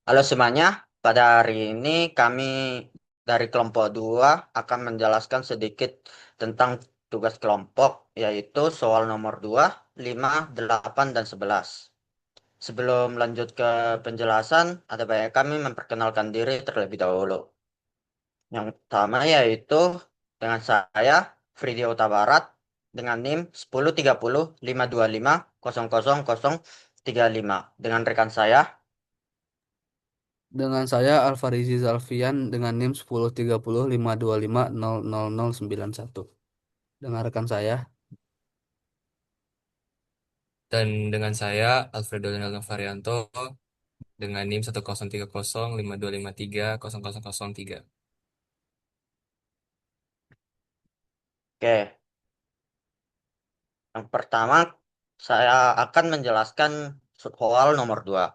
Halo semuanya, pada hari ini kami dari kelompok 2 akan menjelaskan sedikit tentang tugas kelompok, yaitu soal nomor 2, 5, 8, dan 11. Sebelum lanjut ke penjelasan, ada baiknya kami memperkenalkan diri terlebih dahulu. Yang pertama yaitu dengan saya, Fridi Ota Barat, dengan NIM 103052500035. Dengan rekan saya, Dengan saya Alfarizi Zalfian dengan NIM 103052500091. Dengan rekan saya Dan dengan saya, Alfredo Leonel Novarianto, dengan NIM 103052530003. oke. Yang pertama, saya akan menjelaskan soal nomor 2,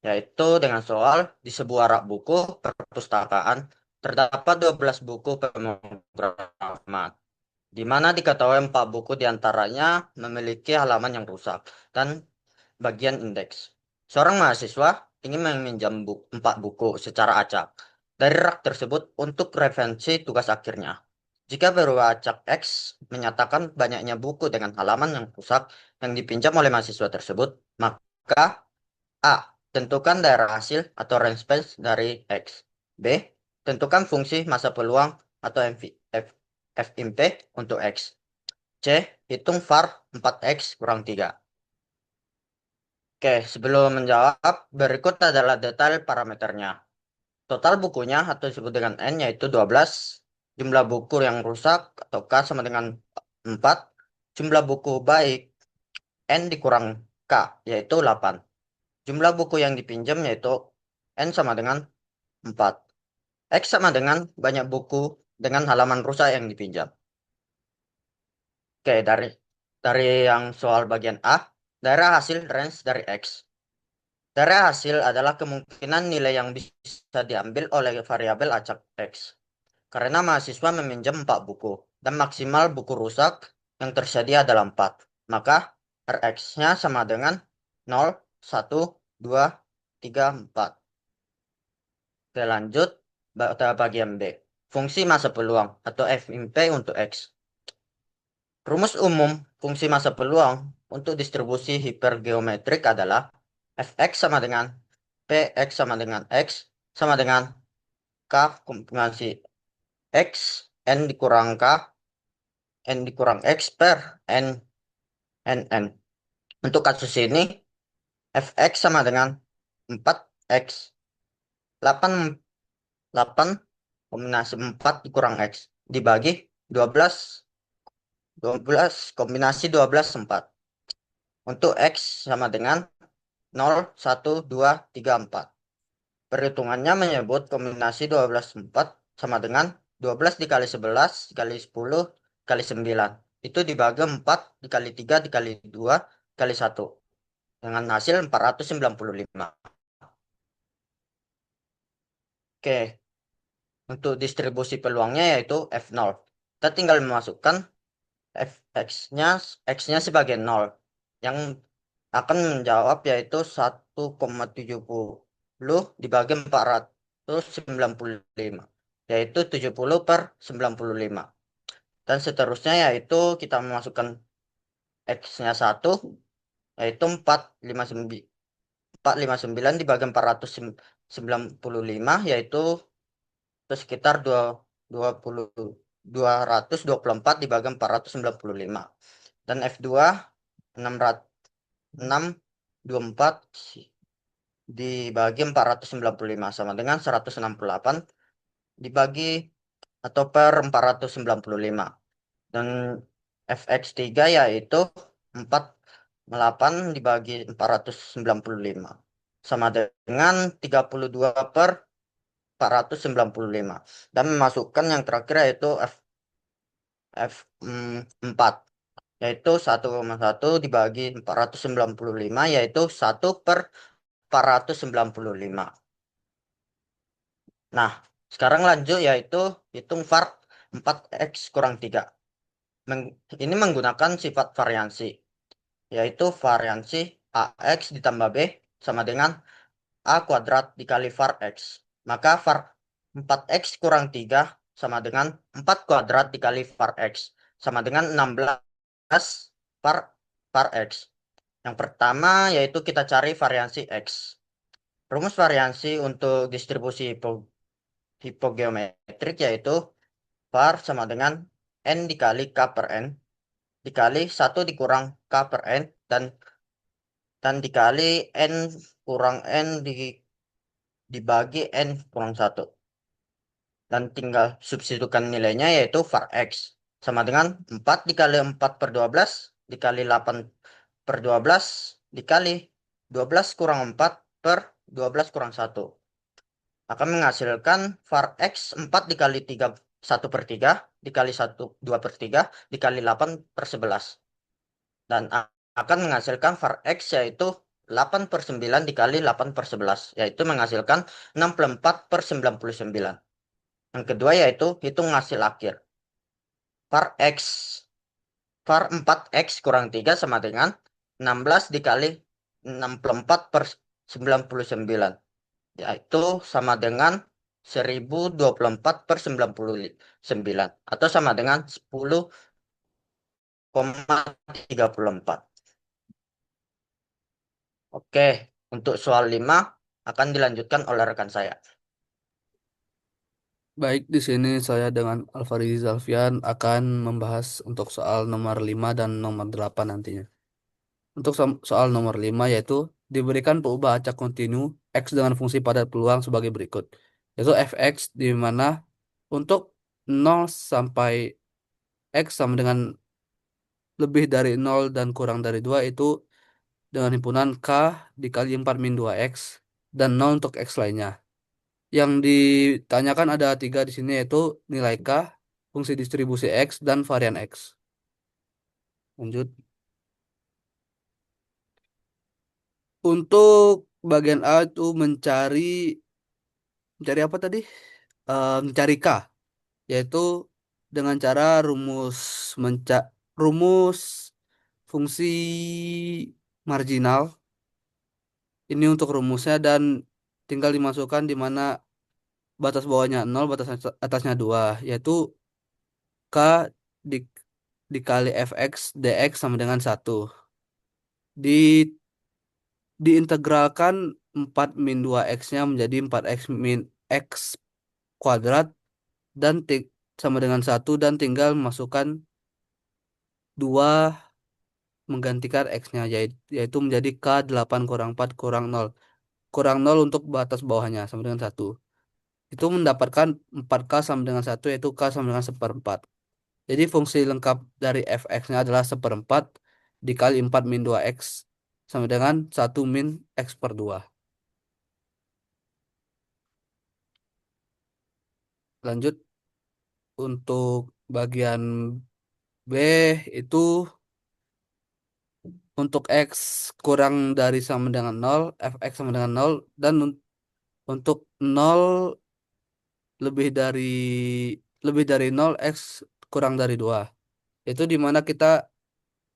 yaitu dengan soal di sebuah rak buku perpustakaan terdapat 12 buku pemrograman, di mana diketahui 4 buku diantaranya memiliki halaman yang rusak dan bagian indeks. Seorang mahasiswa ingin meminjam 4 buku secara acak dari rak tersebut untuk referensi tugas akhirnya. Jika berupa acak X menyatakan banyaknya buku dengan halaman yang rusak yang dipinjam oleh mahasiswa tersebut, maka A. Tentukan daerah hasil atau range space dari X. B. Tentukan fungsi masa peluang atau FIMP untuk X. C. Hitung var 4X kurang 3. Oke, sebelum menjawab, berikut adalah detail parameternya. Total bukunya atau disebut dengan N yaitu 12. Jumlah buku yang rusak atau K sama dengan 4. Jumlah buku baik N dikurang K yaitu 8. Jumlah buku yang dipinjam yaitu N sama dengan 4. X sama dengan banyak buku dengan halaman rusak yang dipinjam. Oke, dari yang soal bagian A, daerah hasil range dari X. Daerah hasil adalah kemungkinan nilai yang bisa diambil oleh variabel acak X. Karena mahasiswa meminjam 4 buku, dan maksimal buku rusak yang tersedia adalah 4. Maka Rx-nya sama dengan 0, 1, 2, 3, 4. Oke, lanjut pada bagian B. Fungsi masa peluang atau FIMP untuk X. Rumus umum fungsi masa peluang untuk distribusi hipergeometrik adalah Fx sama dengan Px sama dengan X sama dengan K kombinasi X N dikurang K N dikurang X per N. Untuk kasus ini Fx sama dengan 4X. 8, 8 kombinasi 4 dikurang X dibagi 12, 12 kombinasi 12 4. Untuk X sama dengan 0, 1, 2, 3, 4. Perhitungannya menyebut kombinasi 12 4 sama dengan 12 dikali 11 dikali 10 dikali 9. Itu dibagi 4 dikali 3 dikali 2 dikali 1. Dengan hasil 495. Oke, untuk distribusi peluangnya yaitu F0. Kita tinggal memasukkan Fx-nya X-nya sebagai 0. Yang akan menjawab yaitu 1,70 dibagi 495, yaitu 70 per 95. Dan seterusnya yaitu kita memasukkan X-nya 1, yaitu 459 dibagi 495, yaitu itu sekitar 20 224 dibagi 495. Dan F2 624 dibagi 495 sama dengan 168 dibagi atau per 495. Dan Fx3 yaitu 48 dibagi 495 sama dengan 32 per 495. Dan memasukkan yang terakhir yaitu F4, yaitu 1,1 dibagi 495 yaitu 1/495. Nah, sekarang lanjut yaitu hitung var 4x kurang 3. Ini menggunakan sifat variansi, yaitu variansi AX ditambah B sama dengan A kuadrat dikali var X. Maka var 4X kurang 3 sama dengan 4 kuadrat dikali var X. Sama dengan 16 var, var X. Yang pertama yaitu kita cari variansi X. Rumus variansi untuk distribusi hipogeometrik yaitu var sama dengan N dikali K per N dikali 1 dikurang K per N dan dikali N kurang N dibagi N kurang 1. Dan tinggal substitusikan nilainya yaitu var X. Sama dengan 4 dikali 4 per 12 dikali 8 per 12 dikali 12 kurang 4 per 12 kurang 1. Akan menghasilkan var X 4 dikali 3 1 per 3 dikali 1 2 per 3 dikali 8 per 11. Dan akan menghasilkan var X yaitu 8 per 9 dikali 8 per 11. Yaitu menghasilkan 64 per 99. Yang kedua yaitu hitung hasil akhir. Var X. Var 4X kurang 3 sama dengan 16 dikali 64 per 99. Yaitu sama dengan 1024 per 99. Atau sama dengan 10,34. Oke, untuk soal 5 akan dilanjutkan oleh rekan saya. Baik, di sini saya dengan Alfarizi Zalfian akan membahas untuk soal nomor 5 dan nomor 8 nantinya. Untuk soal nomor 5 yaitu diberikan perubahan acak kontinu X dengan fungsi padat peluang sebagai berikut. Yaitu fx di mana untuk 0 sampai X sama dengan lebih dari 0 dan kurang dari 2 itu dengan himpunan K dikali 4 min 2X dan 0 untuk X lainnya. Yang ditanyakan ada 3 di sini yaitu nilai K, fungsi distribusi X, dan varian X. Lanjut. Untuk bagian A itu mencari apa tadi? Mencari K, yaitu dengan cara rumus fungsi marginal. Ini untuk rumusnya dan tinggal dimasukkan di mana batas bawahnya 0, batas atasnya 2, yaitu K di, dikali fx dx sama dengan 1. Di, diintegralkan 4 min 2x-nya menjadi 4x min x kuadrat dan sama dengan 1 dan tinggal masukkan 2 menggantikan x-nya yaitu menjadi K 8 kurang 4 kurang 0. Kurang 0 untuk batas bawahnya sama dengan 1. Itu mendapatkan 4K sama dengan 1 yaitu K sama dengan seperempat. Jadi fungsi lengkap dari fx-nya adalah seperempat dikali 4 min 2x sama dengan 1 min x per 2. Lanjut untuk bagian B itu untuk x kurang dari sama dengan 0, fx sama dengan 0 dan untuk 0 lebih dari 0 x kurang dari 2. Itu di mana kita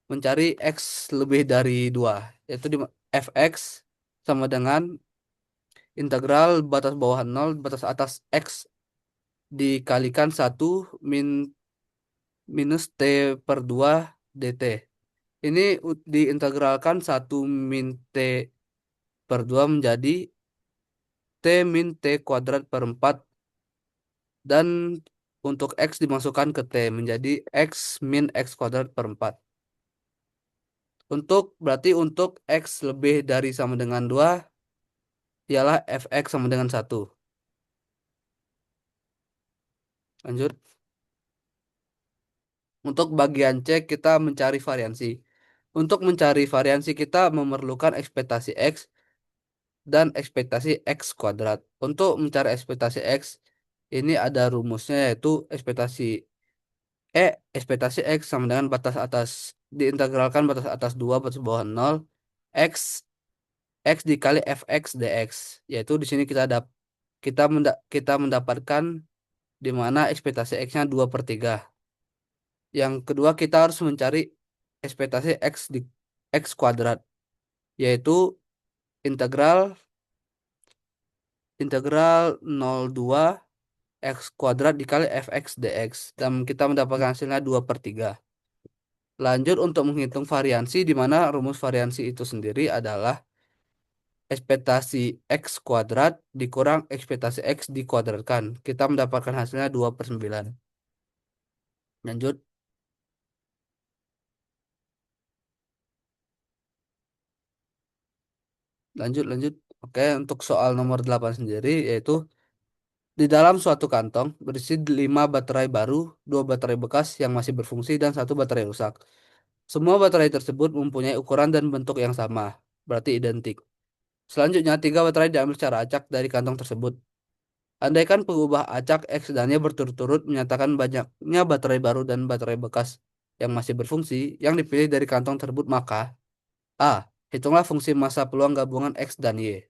mencari x lebih dari 2, yaitu di fx sama dengan integral batas bawah 0 batas atas x dikalikan 1 min minus t per 2 dt. Ini diintegralkan 1 min t per 2 menjadi t min t kuadrat per 4 dan untuk x dimasukkan ke t menjadi x min x kuadrat per 4. Berarti untuk x lebih dari sama dengan 2 ialah fx sama dengan 1. Lanjut. Untuk bagian C kita mencari variansi. Untuk mencari variansi kita memerlukan ekspektasi X dan ekspektasi X kuadrat. Untuk mencari ekspektasi X ini ada rumusnya yaitu ekspektasi X sama dengan batas atas diintegralkan batas atas 2 batas bawah 0 X X dikali fx dx, yaitu di sini kita mendapatkan di mana ekspektasi X-nya 2 per 3. Yang kedua kita harus mencari ekspektasi X di X kuadrat, yaitu integral integral 02 x kuadrat dikali fx dx. Dan kita mendapatkan hasilnya 2/3. Lanjut untuk menghitung variansi, di mana rumus variansi itu sendiri adalah ekspektasi x kuadrat dikurang ekspektasi x dikuadratkan. Kita mendapatkan hasilnya 2/9. Lanjut. Lanjut. Oke, untuk soal nomor 8 sendiri, yaitu di dalam suatu kantong berisi 5 baterai baru, 2 baterai bekas yang masih berfungsi, dan 1 baterai rusak. Semua baterai tersebut mempunyai ukuran dan bentuk yang sama, berarti identik. Selanjutnya, 3 baterai diambil secara acak dari kantong tersebut. Andaikan pengubah acak X dan Y berturut-turut menyatakan banyaknya baterai baru dan baterai bekas yang masih berfungsi yang dipilih dari kantong tersebut, maka A. Hitunglah fungsi massa peluang gabungan X dan Y.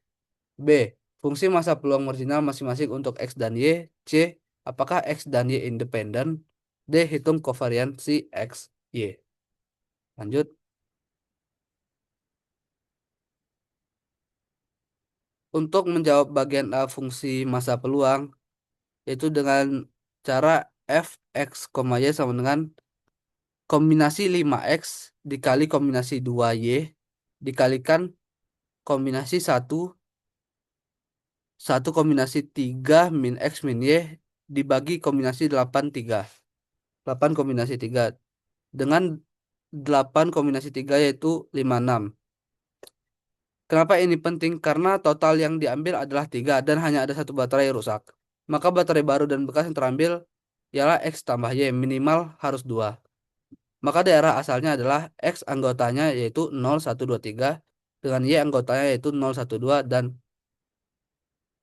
B. Fungsi massa peluang marginal masing-masing untuk X dan Y. C. Apakah X dan Y independen? D. Hitung kovariansi X, Y. Lanjut. Untuk menjawab bagian A fungsi massa peluang, yaitu dengan cara f x, y sama dengan kombinasi 5x dikali kombinasi 2y dikalikan kombinasi satu kombinasi 3 min x min y dibagi kombinasi 8 3. 8 kombinasi 3 dengan 8 kombinasi 3 yaitu 56. Kenapa ini penting? Karena total yang diambil adalah 3 dan hanya ada satu baterai rusak. Maka baterai baru dan bekas yang terambil ialah X tambah Y, minimal harus 2. Maka daerah asalnya adalah X anggotanya yaitu 0, 1, 2, 3 dengan Y anggotanya yaitu 0, 1, 2 dan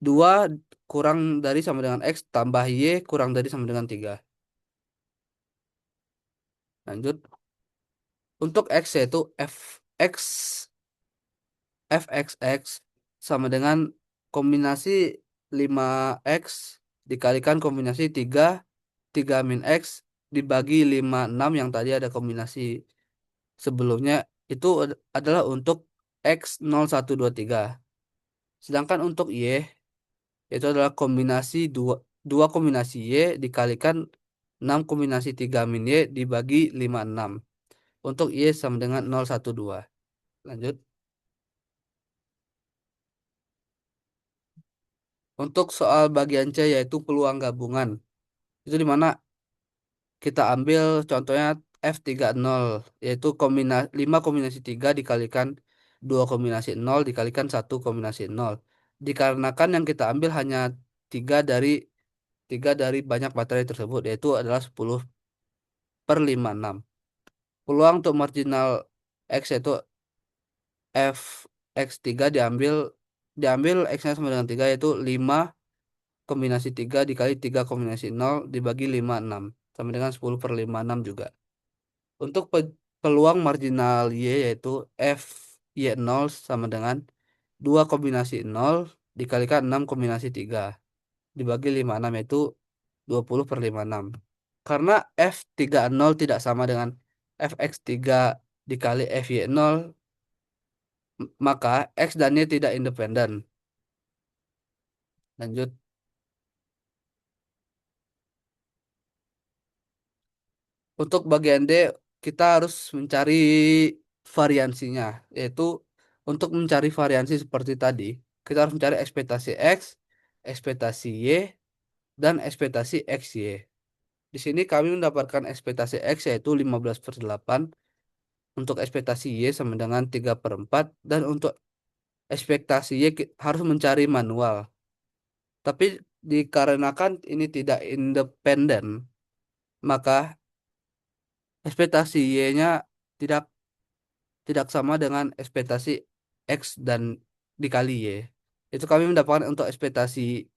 2 kurang dari sama dengan X tambah Y kurang dari sama dengan 3. Lanjut. Untuk X yaitu Fx fxx sama dengan kombinasi 5x dikalikan kombinasi 3 min x dibagi 56 yang tadi ada kombinasi sebelumnya itu adalah untuk x 0, 1, 2, 3. Sedangkan untuk y itu adalah kombinasi 2 kombinasi y dikalikan 6 kombinasi 3 min y dibagi 56. Untuk y sama dengan 0, 1, 2. Lanjut. Untuk soal bagian C yaitu peluang gabungan. Itu di mana kita ambil contohnya F30 yaitu 5 kombinasi 3 dikalikan 2 kombinasi 0 dikalikan 1 kombinasi 0. Dikarenakan yang kita ambil hanya 3 dari 3 dari banyak baterai tersebut yaitu adalah 10/56. Peluang untuk marginal X yaitu Fx3 diambil X-nya sama dengan 3 yaitu 5 kombinasi 3 dikali 3 kombinasi 0 dibagi 56 sama dengan 10/56 juga. Untuk peluang marginal Y yaitu F Y0 sama dengan 2 kombinasi 0 dikalikan 6 kombinasi 3 dibagi 56 yaitu 20/56. Karena F30 tidak sama dengan Fx3 dikali Fy0, maka X dan Y tidak independen. Lanjut. Untuk bagian D, kita harus mencari variansinya, yaitu untuk mencari variansi seperti tadi, kita harus mencari ekspektasi X, ekspektasi Y, dan ekspektasi XY. Di sini kami mendapatkan ekspektasi X yaitu 15/8, untuk ekspektasi Y sama dengan 3/4, dan untuk ekspektasi Y harus mencari manual. Tapi dikarenakan ini tidak independen, maka ekspektasi Y-nya tidak tidak sama dengan ekspektasi X dan dikali Y. Itu kami mendapatkan untuk ekspektasi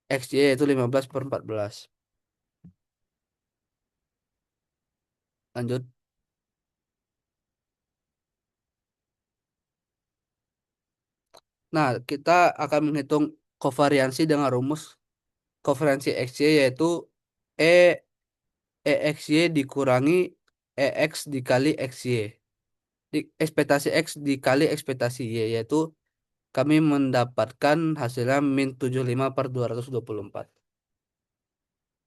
XY yaitu 15/14. Lanjut. Nah, kita akan menghitung kovariansi dengan rumus kovariansi XY yaitu E EXY dikurangi EX dikali XY. Ekspektasi X dikali ekspektasi Y yaitu kami mendapatkan hasilnya min 75/224.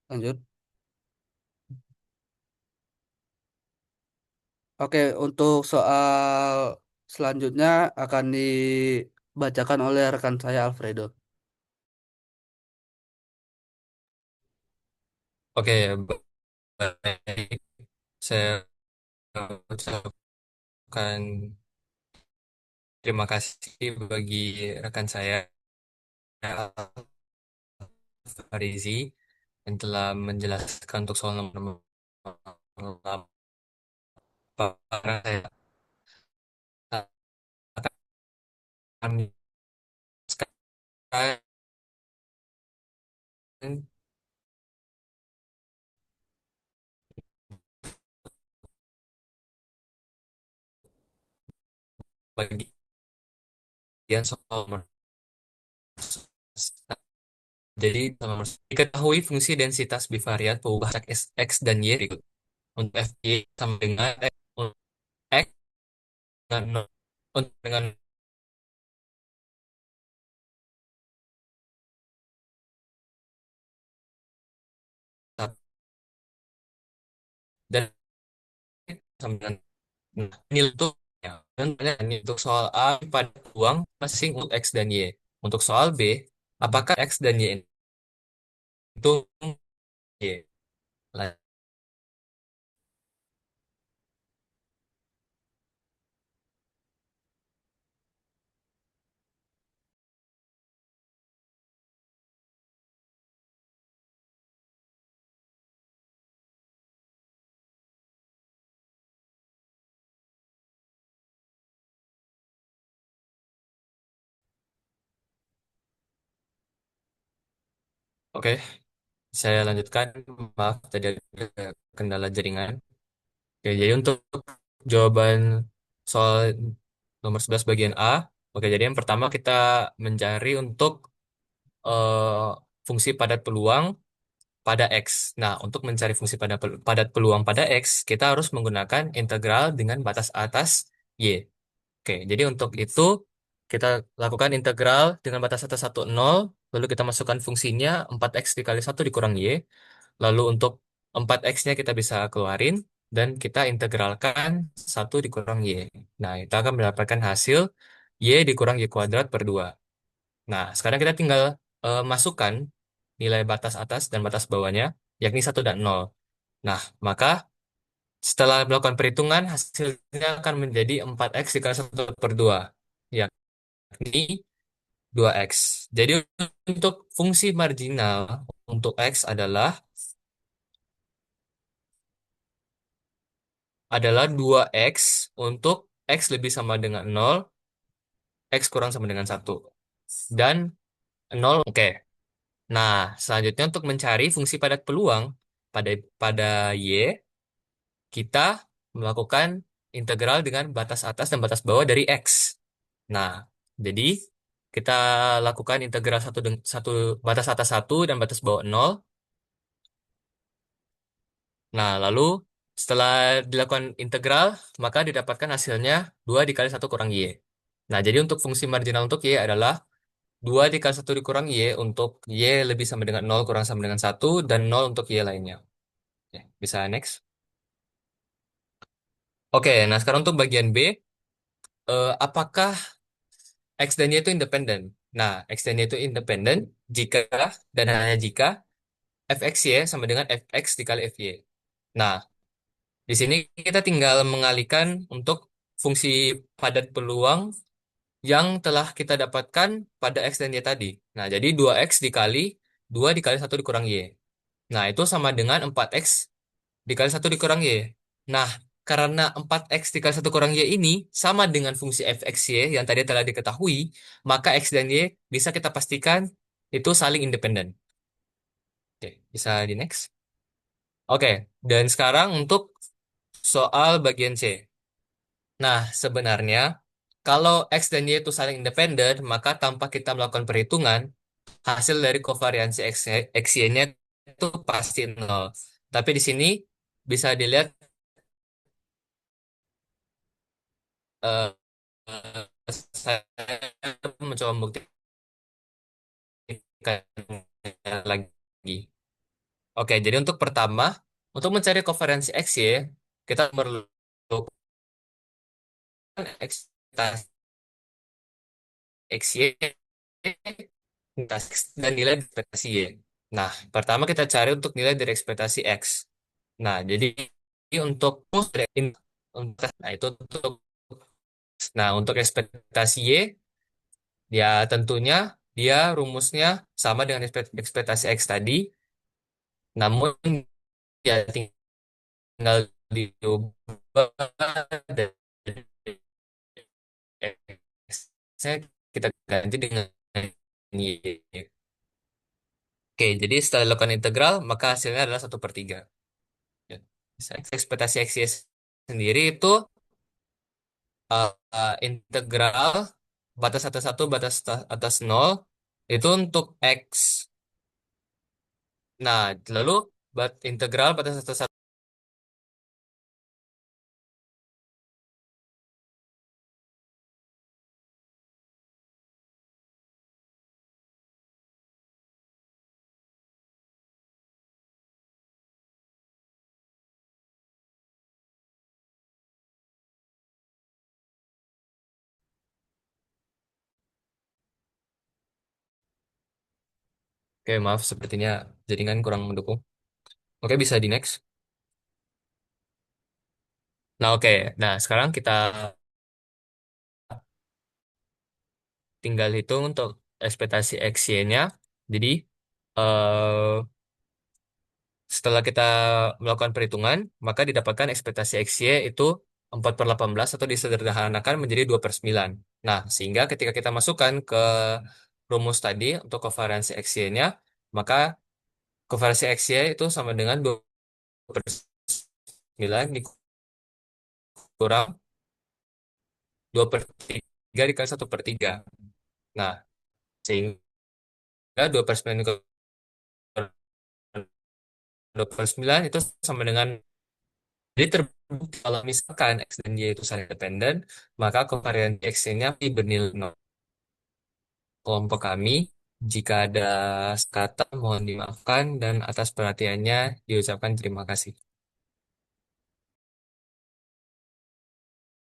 Lanjut. Oke, untuk soal selanjutnya akan dibacakan oleh rekan saya Alfredo. Oke, baik. Saya ucapkan terima kasih bagi rekan saya, Farizi, yang telah menjelaskan untuk soal nomor 8. Saya akan menjelaskan bagian soal nomor. Jadi, nomor diketahui fungsi densitas bivariat perubahan X dan Y berikut. Untuk Fy sama dengan untuk X dengan nol. Untuk dengan satu dan sama dengan nah, ini untuk ya, dan ini untuk soal A pada peluang masing untuk X dan Y. Untuk soal B, apakah X dan Y itu Y? Lah, oke, saya lanjutkan. Maaf, tadi ada kendala jaringan. Oke, jadi untuk jawaban soal nomor 11 bagian A, oke, jadi yang pertama kita mencari untuk eh, fungsi padat peluang pada X. Nah, untuk mencari fungsi padat peluang pada X, kita harus menggunakan integral dengan batas atas Y. Oke, jadi untuk itu kita lakukan integral dengan batas atas 1, 0, lalu kita masukkan fungsinya 4X dikali 1 dikurang Y. Lalu untuk 4X-nya kita bisa keluarin dan kita integralkan 1 dikurang Y. Nah, kita akan mendapatkan hasil Y dikurang Y kuadrat per 2. Nah, sekarang kita tinggal masukkan nilai batas atas dan batas bawahnya, yakni 1 dan 0. Nah, maka setelah melakukan perhitungan, hasilnya akan menjadi 4X dikali 1/2, yakni 2X. Jadi untuk fungsi marginal untuk X adalah 2X untuk X lebih sama dengan 0, X kurang sama dengan 1. Dan 0, oke. Nah, selanjutnya untuk mencari fungsi padat peluang pada pada Y, kita melakukan integral dengan batas atas dan batas bawah dari X. Nah, jadi kita lakukan integral satu batas atas 1 dan batas bawah 0. Nah, lalu setelah dilakukan integral, maka didapatkan hasilnya 2 dikali 1 kurang Y. Nah, jadi untuk fungsi marginal untuk Y adalah 2 dikali 1 dikurang Y untuk Y lebih sama dengan 0 kurang sama dengan 1 dan 0 untuk Y lainnya. Oke, bisa next. Oke, nah sekarang untuk bagian B, apakah X dan Y itu independen? Nah, X dan Y itu independen jika dan hanya jika fxy sama dengan fx dikali fy. Nah, di sini kita tinggal mengalihkan untuk fungsi padat peluang yang telah kita dapatkan pada X dan Y tadi. Nah, jadi 2X dikali 2 dikali 1 dikurang Y. Nah, itu sama dengan 4X dikali 1 dikurang Y. Nah, karena 4X dikali 1 kurang Y ini sama dengan fungsi fxy yang tadi telah diketahui, maka X dan Y bisa kita pastikan itu saling independen. Oke, bisa di next. Oke, dan sekarang untuk soal bagian C. Nah, sebenarnya kalau X dan Y itu saling independen, maka tanpa kita melakukan perhitungan, hasil dari kovariansi XY-nya itu pasti 0. Tapi di sini bisa dilihat eh, saya mencoba membuktikannya lagi. Oke, jadi untuk pertama, untuk mencari kovalensi XY, kita memerlukan ekspektasi XY dan nilai dari ekspektasi Y. Nah, pertama kita cari untuk nilai dari ekspektasi X. Nah, jadi untuk nah itu untuk untuk ekspektasi Y, ya tentunya dia rumusnya sama dengan ekspektasi X tadi, namun ya tinggal diubah dari X-nya kita ganti dengan Y. Oke, jadi setelah dilakukan integral, maka hasilnya adalah 1/3. Ya. Ekspektasi X Y sendiri itu integral batas atas 1, batas atas 0, itu untuk X. Nah, lalu integral batas atas 1. Oke, maaf, sepertinya jaringan kurang mendukung. Oke, bisa di next. Nah, oke. Nah, sekarang kita tinggal hitung untuk ekspektasi XY-nya. Jadi, eh, setelah kita melakukan perhitungan, maka didapatkan ekspektasi XY itu 4/18 atau disederhanakan menjadi 2/9. Nah, sehingga ketika kita masukkan ke rumus tadi untuk kovariansi XY-nya, maka kovariansi XY itu sama dengan 2/9 dikurang 2/3 dikali 1/3. Nah, sehingga 2/9 dikali 2/9 itu sama dengan. Jadi terbukti kalau misalkan X dan Y itu saling dependen, maka kovariansi X-nya bernilai 0. Kelompok kami, jika ada kata mohon dimaafkan dan atas perhatiannya diucapkan terima kasih.